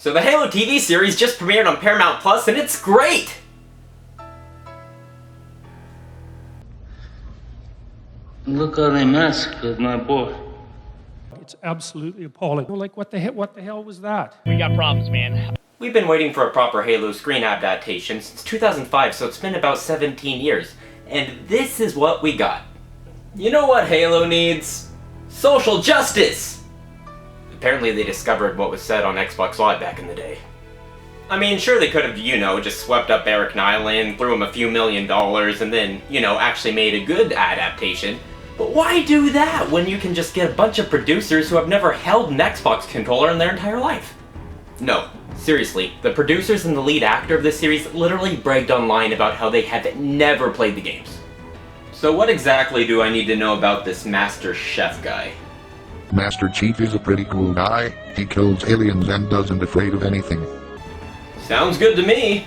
So the Halo TV series just premiered on Paramount Plus, and it's great! Look how they massacred my boy. It's absolutely appalling. Like, what the hell was that? We got problems, man. We've been waiting for a proper Halo screen adaptation since 2005, so it's been about 17 years. And this is what we got. You know what Halo needs? Social justice! Apparently they discovered what was said on Xbox Live back in the day. I mean, sure they could have, just swept up Eric Nyland, threw him a few $1 million, and then, actually made a good adaptation. But why do that when you can just get a bunch of producers who have never held an Xbox controller in their entire life? No, seriously, the producers and the lead actor of this series literally bragged online about how they have never played the games. So what exactly do I need to know about this Master Chef guy? Master Chief is a pretty cool guy. He kills aliens and doesn't afraid of anything. Sounds good to me.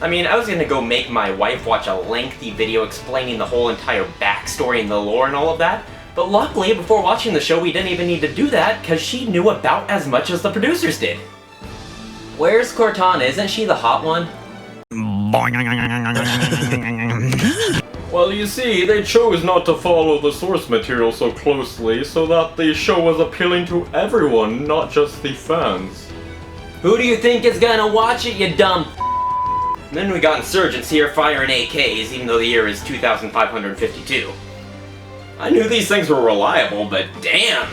I mean, I was gonna go make my wife watch a lengthy video explaining the whole entire backstory and the lore and all of that, but luckily before watching the show we didn't even need to do that because she knew about as much as the producers did. Where's Cortana? Isn't she the hot one? Well, you see, they chose not to follow the source material so closely so that the show was appealing to everyone, not just the fans. Who do you think is gonna watch it, you dumb? And then we got insurgents here firing AKs, even though the year is 2552. I knew these things were reliable, but damn!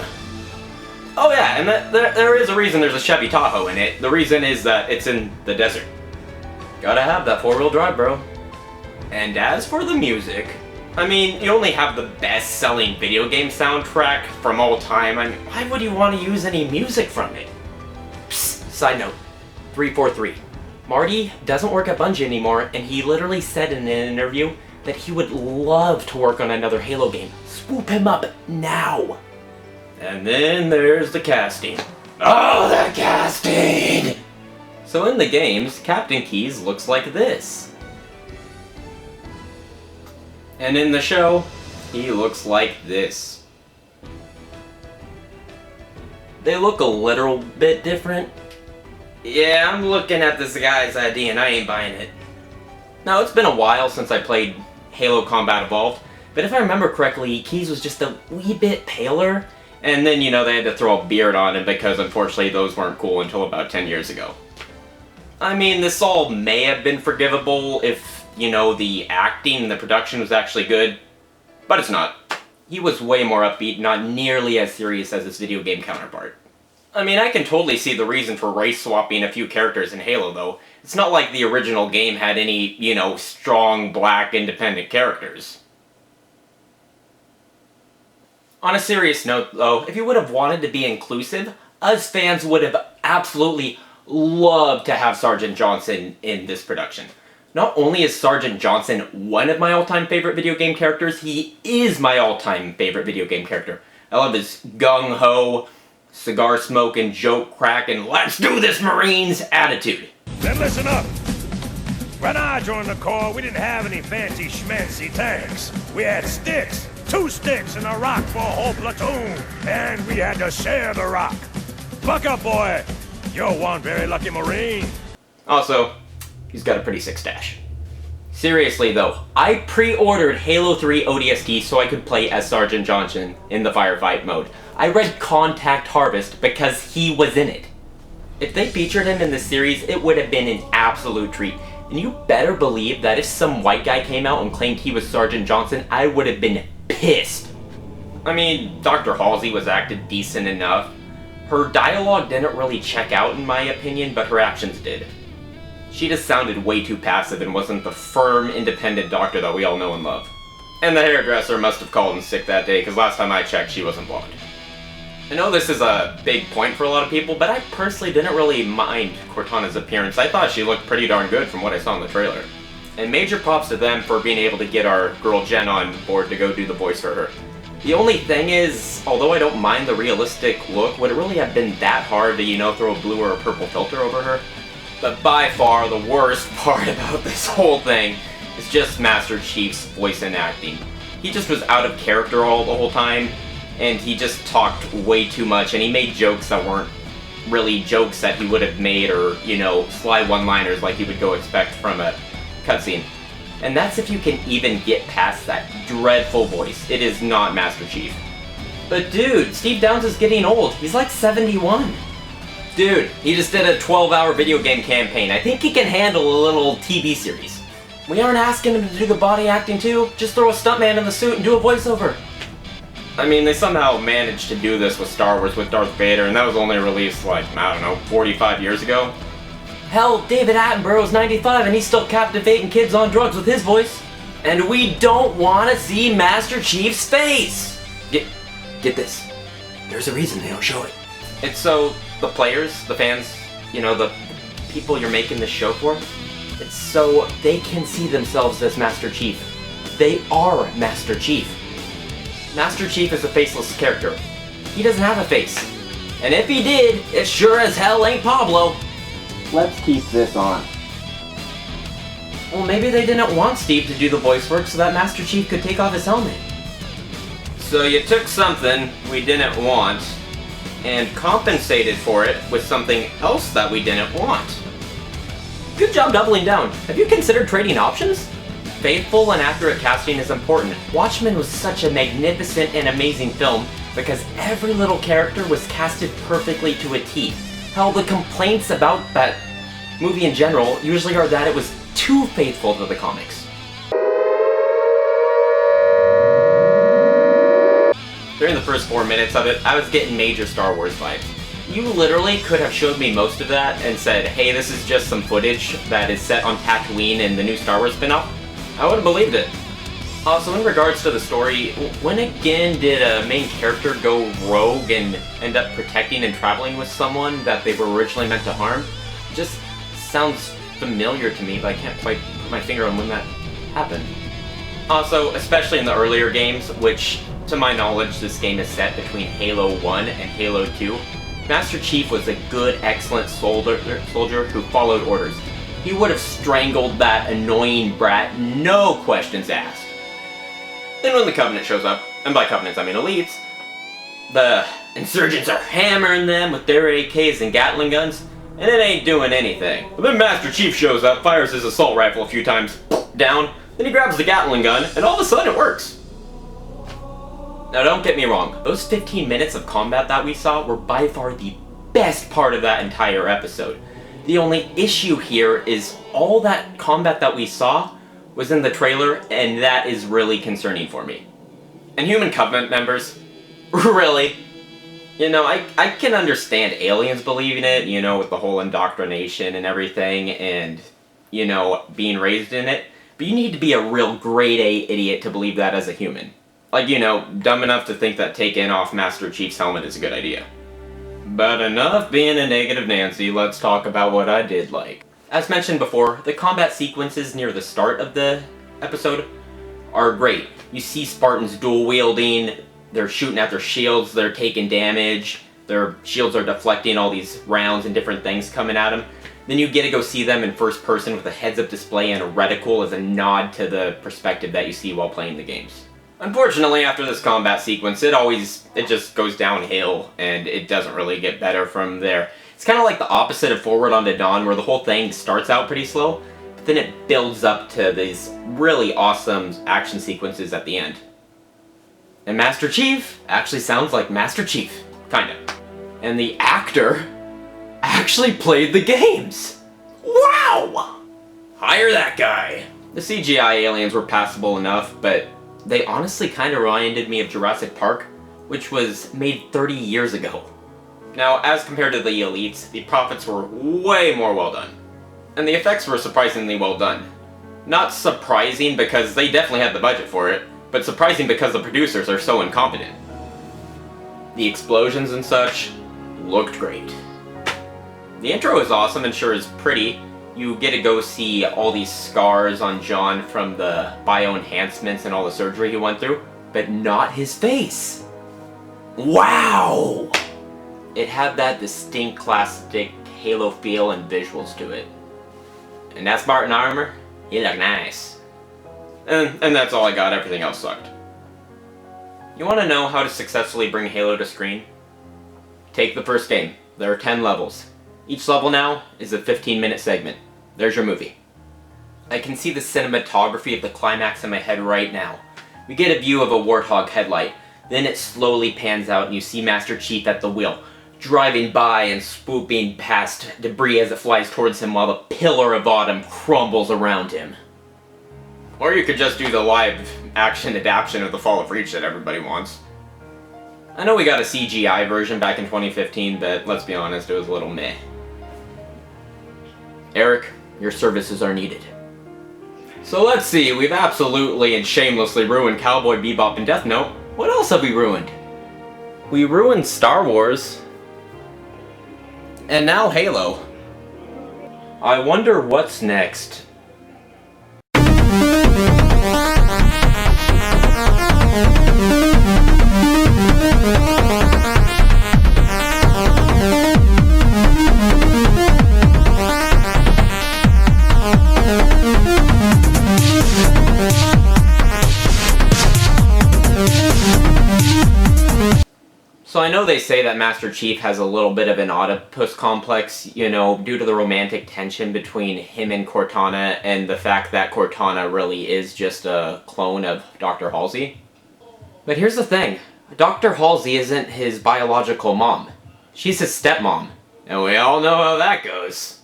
Oh yeah, and there is a reason there's a Chevy Tahoe in it. The reason is that it's in the desert. Gotta have that four-wheel drive, bro. And as for the music, I mean, you only have the best-selling video game soundtrack from all time. I mean, why would you want to use any music from it? Psst, side note, 343. Marty doesn't work at Bungie anymore, and he literally said in an interview that he would love to work on another Halo game. Swoop him up now! And then there's the casting. Oh, the casting! So in the games, Captain Keyes looks like this. And in the show, he looks like this. They look a little bit different. Yeah, I'm looking at this guy's ID and I ain't buying it. Now, it's been a while since I played Halo Combat Evolved, but if I remember correctly, Keyes was just a wee bit paler, and then, they had to throw a beard on him because unfortunately those weren't cool until about 10 years ago. I mean, this all may have been forgivable if, the acting and the production was actually good, but it's not. He was way more upbeat, not nearly as serious as his video game counterpart. I mean, I can totally see the reason for race swapping a few characters in Halo, though. It's not like the original game had any, strong black independent characters. On a serious note, though, if you would have wanted to be inclusive, us fans would have absolutely loved to have Sergeant Johnson in this production. Not only is Sergeant Johnson one of my all-time favorite video game characters, he is my all-time favorite video game character. I love his gung-ho, cigar smoking, joke cracking, let's do this Marines attitude. Then listen up. When I joined the Corps, we didn't have any fancy schmancy tanks. We had sticks, 2 sticks and a rock for a whole platoon, and we had to share the rock. Buck up, boy. You're one very lucky Marine. Also, he's got a pretty sick stash. Seriously though, I pre-ordered Halo 3 ODST so I could play as Sergeant Johnson in the firefight mode. I read Contact Harvest because he was in it. If they featured him in the series, it would have been an absolute treat. And you better believe that if some white guy came out and claimed he was Sergeant Johnson, I would have been pissed. I mean, Dr. Halsey was acted decent enough. Her dialogue didn't really check out in my opinion, but her actions did. She just sounded way too passive and wasn't the firm, independent doctor that we all know and love. And the hairdresser must have called in sick that day, because last time I checked, she wasn't blonde. I know this is a big point for a lot of people, but I personally didn't really mind Cortana's appearance. I thought she looked pretty darn good from what I saw in the trailer. And major props to them for being able to get our girl Jen on board to go do the voice for her. The only thing is, although I don't mind the realistic look, would it really have been that hard to, throw a blue or a purple filter over her? But by far, the worst part about this whole thing is just Master Chief's voice and acting. He just was out of character the whole time, and he just talked way too much, and he made jokes that weren't really jokes that he would have made or, you know, sly one-liners like you would go expect from a cutscene. And that's if you can even get past that dreadful voice. It is not Master Chief. But dude, Steve Downes is getting old. He's like 71. Dude, he just did a 12-hour video game campaign. I think he can handle a little TV series. We aren't asking him to do the body acting too. Just throw a stuntman in the suit and do a voiceover. I mean, they somehow managed to do this with Star Wars with Darth Vader, and that was only released like, I don't know, 45 years ago. Hell, David Attenborough's 95 and he's still captivating kids on drugs with his voice. And we don't want to see Master Chief's face! Get this. There's a reason they don't show it. It's so the players, the fans, you know, the people you're making this show for, it's so they can see themselves as Master Chief. They are Master Chief. Master Chief is a faceless character. He doesn't have a face. And if he did, it sure as hell ain't Pablo. Let's keep this on. Well, maybe they didn't want Steve to do the voice work so that Master Chief could take off his helmet. So you took something we didn't want and compensated for it with something else that we didn't want. Good job doubling down. Have you considered trading options? Faithful and accurate casting is important. Watchmen was such a magnificent and amazing film because every little character was casted perfectly to a T. Hell, the complaints about that movie in general usually are that it was too faithful to the comics. During the first 4 minutes of it, I was getting major Star Wars vibes. You literally could have showed me most of that and said, hey, this is just some footage that is set on Tatooine in the new Star Wars spin-off. I would have believed it. Also, in regards to the story, when again did a main character go rogue and end up protecting and traveling with someone that they were originally meant to harm? It just sounds familiar to me, but I can't quite put my finger on when that happened. Also, especially in the earlier games, which, to my knowledge, this game is set between Halo 1 and Halo 2, Master Chief was a good, excellent soldier who followed orders. He would have strangled that annoying brat, no questions asked. Then when the Covenant shows up, and by Covenants I mean elites, the insurgents are hammering them with their AKs and Gatling guns, and it ain't doing anything. But then Master Chief shows up, fires his assault rifle a few times, down, then he grabs the Gatling gun, and all of a sudden it works. Now don't get me wrong, those 15 minutes of combat that we saw were by far the best part of that entire episode. The only issue here is all that combat that we saw was in the trailer, and that is really concerning for me. And human Covenant members, really? You know, I can understand aliens believing it, you know, with the whole indoctrination and everything, and, you know, being raised in it, but you need to be a real grade A idiot to believe that as a human. Like, you know, dumb enough to think that taking off Master Chief's helmet is a good idea. But enough being a negative Nancy, let's talk about what I did like. As mentioned before, the combat sequences near the start of the episode are great. You see Spartans dual wielding, they're shooting at their shields, they're taking damage, their shields are deflecting all these rounds and different things coming at them. Then you get to go see them in first person with a heads-up display and a reticle as a nod to the perspective that you see while playing the games. Unfortunately, after this combat sequence, it just goes downhill, and it doesn't really get better from there. It's kind of like the opposite of Forward Unto Dawn, where the whole thing starts out pretty slow, but then it builds up to these really awesome action sequences at the end. And Master Chief actually sounds like Master Chief, kinda. And the actor actually played the games! Wow! Hire that guy! The CGI aliens were passable enough, but they honestly kind of reminded me of Jurassic Park, which was made 30 years ago. Now, as compared to the elites, the Prophets were way more well done. And the effects were surprisingly well done. Not surprising because they definitely had the budget for it, but surprising because the producers are so incompetent. The explosions and such looked great. The intro is awesome and sure is pretty. You get to go see all these scars on John from the bio-enhancements and all the surgery he went through, but not his face. Wow! It had that distinct classic Halo feel and visuals to it. And that Spartan armor, he looked nice. And that's all I got, everything else sucked. You want to know how to successfully bring Halo to screen? Take the first game. There are 10 levels. Each level now is a 15-minute segment. There's your movie. I can see the cinematography of the climax in my head right now. We get a view of a Warthog headlight, then it slowly pans out and you see Master Chief at the wheel, driving by and swooping past debris as it flies towards him while the pillar of autumn crumbles around him. Or you could just do the live action adaptation of The Fall of Reach that everybody wants. I know we got a CGI version back in 2015, but let's be honest, it was a little meh. Eric, your services are needed. So let's see, we've absolutely and shamelessly ruined Cowboy Bebop and Death Note. What else have we ruined? We ruined Star Wars. And now Halo. I wonder what's next. So I know they say that Master Chief has a little bit of an Oedipus complex, you know, due to the romantic tension between him and Cortana and the fact that Cortana really is just a clone of Dr. Halsey. But here's the thing, Dr. Halsey isn't his biological mom. She's his stepmom. And we all know how that goes.